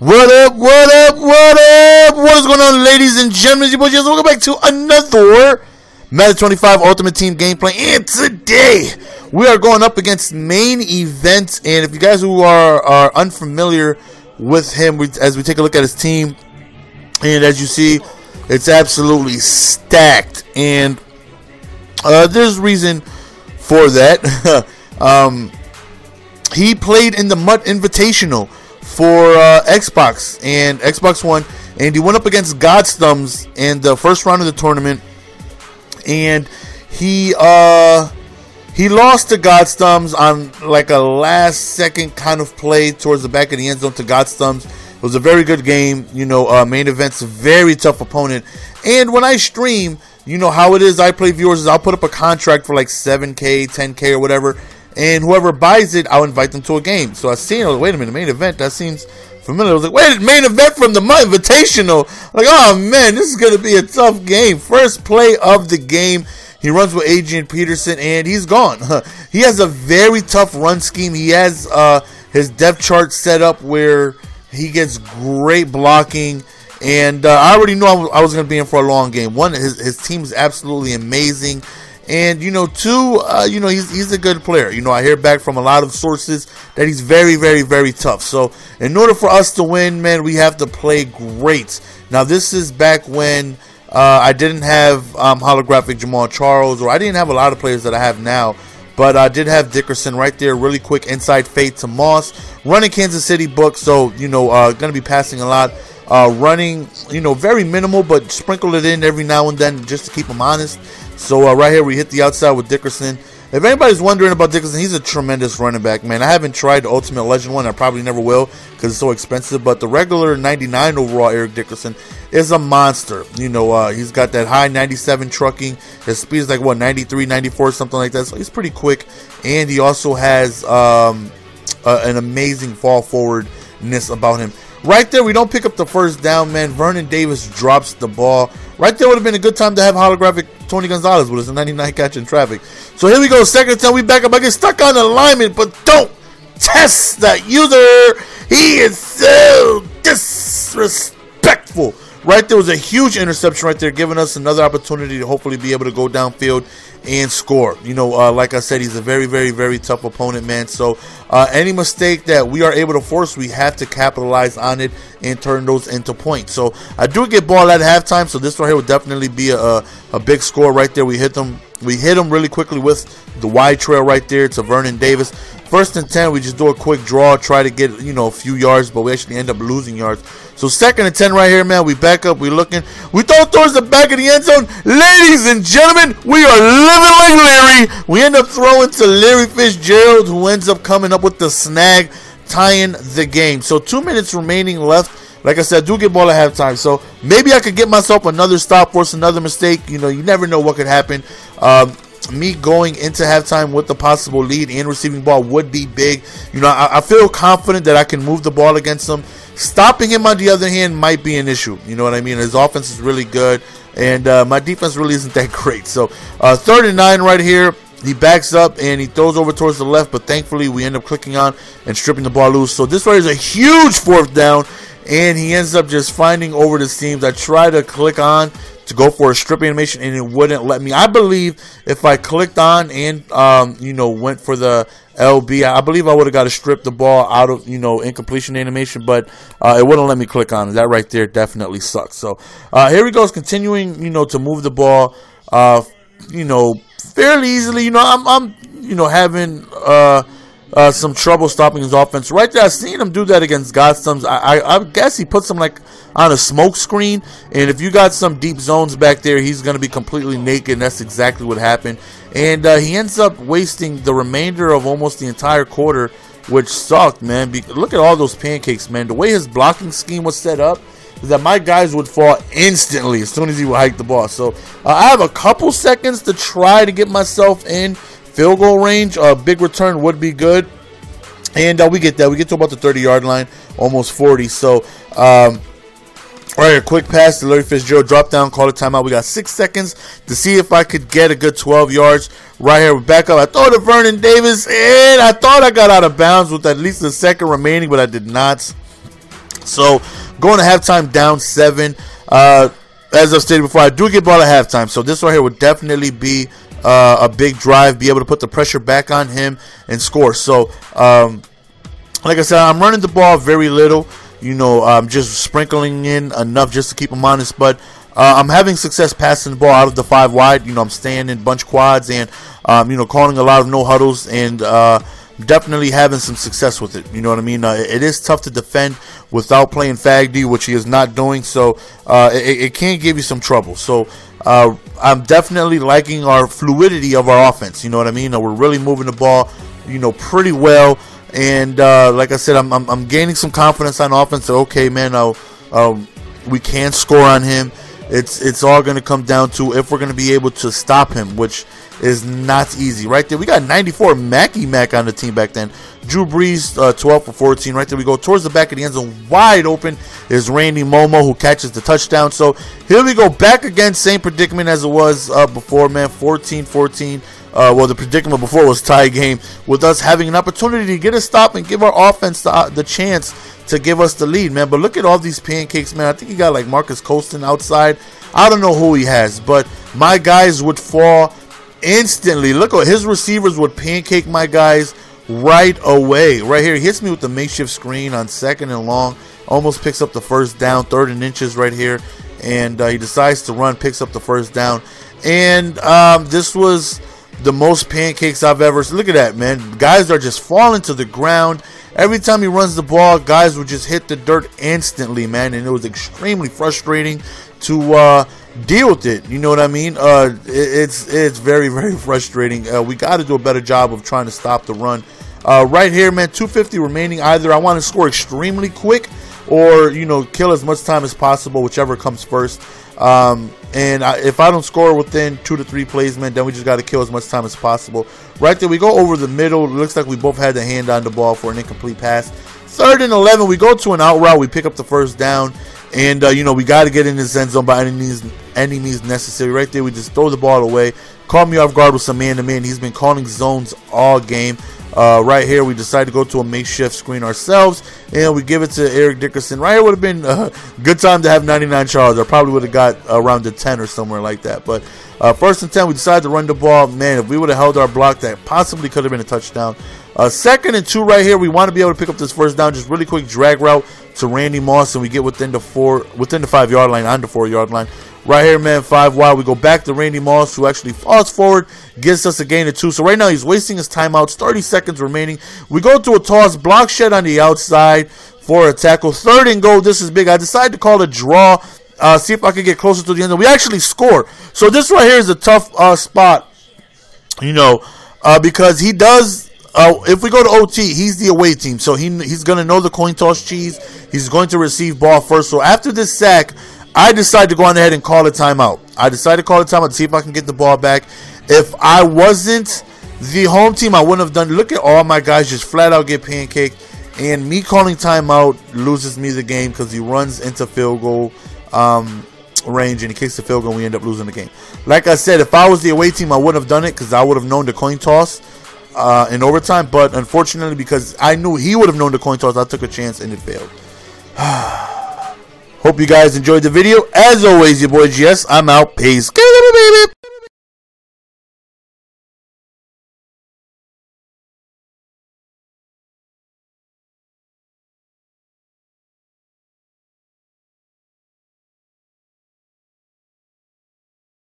What up, what up, what up? What is going on, ladies and gentlemen? Your boy Jess. Welcome back to another Madden 25 Ultimate Team gameplay. And today, we are going up against Main Event. And if you guys who are unfamiliar with him, as we take a look at his team, and as you see, it's absolutely stacked. And there's reason for that. He played in the MUT Invitational for Xbox and Xbox One, and he went up against Godstums in the first round of the tournament, and he lost to Godstums on like a last second kind of play towards the back of the end zone to Godstums. It was a very good game. You know, Main Event's a very tough opponent, and when I stream, you know how it is. I play viewers is I'll put up a contract for like 7K, 10K, or whatever. And whoever buys it, I'll invite them to a game. So I seen, oh, wait a minute, Main Event, that seems familiar. I was like, wait, Main Event from the MUT Invitational. Like, oh man, this is going to be a tough game. First play of the game, he runs with Adrian Peterson, and he's gone. He has a very tough run scheme. He has his depth chart set up where he gets great blocking. And I already knew I was going to be in for a long game. One, his team is absolutely amazing. And, you know, two, you know, he's a good player. You know, I hear back from a lot of sources that he's very, very, very tough. So, in order for us to win, man, we have to play great. Now, this is back when I didn't have holographic Jamal Charles, or I didn't have a lot of players that I have now. But I did have Dickerson right there, really quick inside fade to Moss. Running Kansas City book, so, you know, going to be passing a lot. Running, you know, very minimal, but sprinkle it in every now and then just to keep him honest. So right here we hit the outside with Dickerson. If anybody's wondering about Dickerson, he's a tremendous running back, man. I haven't tried the Ultimate Legend one. I probably never will because it's so expensive. But the regular 99 overall Eric Dickerson is a monster. You know, he's got that high 97 trucking. His speed is like, what, 93, 94, something like that. So he's pretty quick. And he also has an amazing fall forwardness about him. Right there, we don't pick up the first down, man. Vernon Davis drops the ball. Right there would have been a good time to have holographic Tony Gonzalez with us, a 99 catch in traffic. So here we go, second time we back up. I get stuck on alignment, but don't test that user. He is so disrespectful. Right there was a huge interception right there, giving us another opportunity to hopefully be able to go downfield and score. You know, like I said, he's a very, very, very tough opponent, man. So any mistake that we are able to force, we have to capitalize on it and turn those into points. So I do get ball at halftime, so this right here would definitely be a big score right there. We hit them really quickly with the wide trail right there to Vernon Davis. First and 10, we just do a quick draw, try to get, you know, a few yards, but we actually end up losing yards. So second and 10 right here, man. We back up, we looking, we throw towards the back of the end zone. Ladies and gentlemen, we are living like Larry. We end up throwing to Larry Fitzgerald, who ends up coming up with the snag, tying the game. So 2 minutes remaining left. Like I said, I do get ball at halftime, so maybe I could get myself another stop, force another mistake. You know, you never know what could happen. Me going into halftime with the possible lead and receiving ball would be big. You know, I feel confident that I can move the ball against him. Stopping him, on the other hand, might be an issue. You know what I mean? His offense is really good, and my defense really isn't that great. So third and 9 right here. He backs up and he throws over towards the left, but thankfully we end up clicking on and stripping the ball loose. So this right is a huge fourth down, and he ends up just finding over the seams. I try to click on to go for a strip animation, and it wouldn't let me. I believe if I clicked on and you know, went for the LB, I believe I would have got to strip the ball out of, you know, incompletion animation, but it wouldn't let me click on it. That right there definitely sucks. So here he goes, continuing, you know, to move the ball, you know, fairly easily. You know, I'm you know, having some trouble stopping his offense. Right there, I've seen him do that against Godstums. I guess he puts him like on a smoke screen, and if you got some deep zones back there, he's going to be completely naked, and that's exactly what happened. And he ends up wasting the remainder of almost the entire quarter, which sucked, man. Look at all those pancakes, man. The way his blocking scheme was set up is that my guys would fall instantly as soon as he would hike the ball. So I have a couple seconds to try to get myself in field goal range. A big return would be good, and we get that. We get to about the 30-yard line, almost 40. So all right, a quick pass to Larry Fitzgerald, drop down, call a timeout. We got 6 seconds to see if I could get a good 12 yards. Right here, we back up. I throw to Vernon Davis, and I thought I got out of bounds with at least a second remaining, but I did not. So going to halftime down 7. As I've stated before, I do get ball at halftime. So this right here would definitely be a big drive, be able to put the pressure back on him and score. So like I said, I'm running the ball very little. I'm just sprinkling in enough just to keep him honest. But I'm having success passing the ball out of the 5 wide. I'm staying in bunch quads and, calling a lot of no huddles and definitely having some success with it. You know what I mean? It is tough to defend without playing Fag D, which he is not doing. So it can give you some trouble. So I'm definitely liking our fluidity of our offense. You know what I mean? We're really moving the ball, pretty well. And like I said, I'm gaining some confidence on offense. So, okay, man, we can score on him. It's all going to come down to if we're going to be able to stop him, which is not easy. Right there, we got 94 Mackie Mac on the team back then. Drew Brees, 12 for 14. Right there, we go towards the back of the end zone. Wide open is Randy Momo, who catches the touchdown. So here we go, back again, same predicament as it was before, man. 14-14. Well, the predicament before was tie game, with us having an opportunity to get a stop and give our offense the chance to give us the lead, man. But look at all these pancakes, man. I think he got like Marcus Colston outside. I don't know who he has, but my guys would fall instantly. Look at his receivers would pancake my guys right away. Right here, he hits me with the makeshift screen on 2nd and long. Almost picks up the first down, 3rd and inches right here. And he decides to run, picks up the first down. And this was the most pancakes I've ever seen. Look at that, man. Guys are just falling to the ground. Every time he runs the ball, guys would just hit the dirt instantly, man. And it was extremely frustrating to deal with it. You know what I mean? It's very, very frustrating. We got to do a better job of trying to stop the run. Right here, man, 2:50 remaining. Either I want to score extremely quick or, kill as much time as possible, whichever comes first. If I don't score within 2 to 3 plays, man, then we just got to kill as much time as possible. Right there, we go over the middle. It looks like we both had the hand on the ball for an incomplete pass. 3rd and 11, we go to an out route. We pick up the first down. And, we got to get in this end zone by any means necessary. Right there, we just throw the ball away. Caught me off guard with some man-to-man. He's been calling zones all game. Right here, we decide to go to a makeshift screen ourselves, and we give it to Eric Dickerson. Right here would have been a good time to have 99 Charles. I probably would have got around the 10 or somewhere like that. But 1st and 10, we decided to run the ball. Man, if we would have held our block, that possibly could have been a touchdown. 2nd and 2 right here. We want to be able to pick up this first down. Just really quick drag route to Randy Moss, and we get within the 5-yard line, on the 4-yard line. Right here, man, 5 wide. We go back to Randy Moss, who actually falls forward, gets us a gain of 2. So right now he's wasting his timeouts. 30 seconds remaining. We go to a toss, block shed on the outside for a tackle. 3rd and goal. This is big. I decided to call a draw. See if I could get closer to the end zone. We actually score. So this right here is a tough spot, because he does. If we go to OT, he's the away team, so he's going to know the coin toss cheese. He's going to receive ball first. So after this sack, I decided to go on ahead and call a timeout. I decided to call a timeout to see if I can get the ball back. If I wasn't the home team, I wouldn't have done it. Look at all my guys just flat out get pancaked. And me calling timeout loses me the game because he runs into field goal range and he kicks the field goal and we end up losing the game. Like I said, if I was the away team, I wouldn't have done it because I would have known the coin toss in overtime. But unfortunately, because I knew he would have known the coin toss, I took a chance and it failed. Hope you guys enjoyed the video. As always, your boy GS. I'm out. Peace. Baby.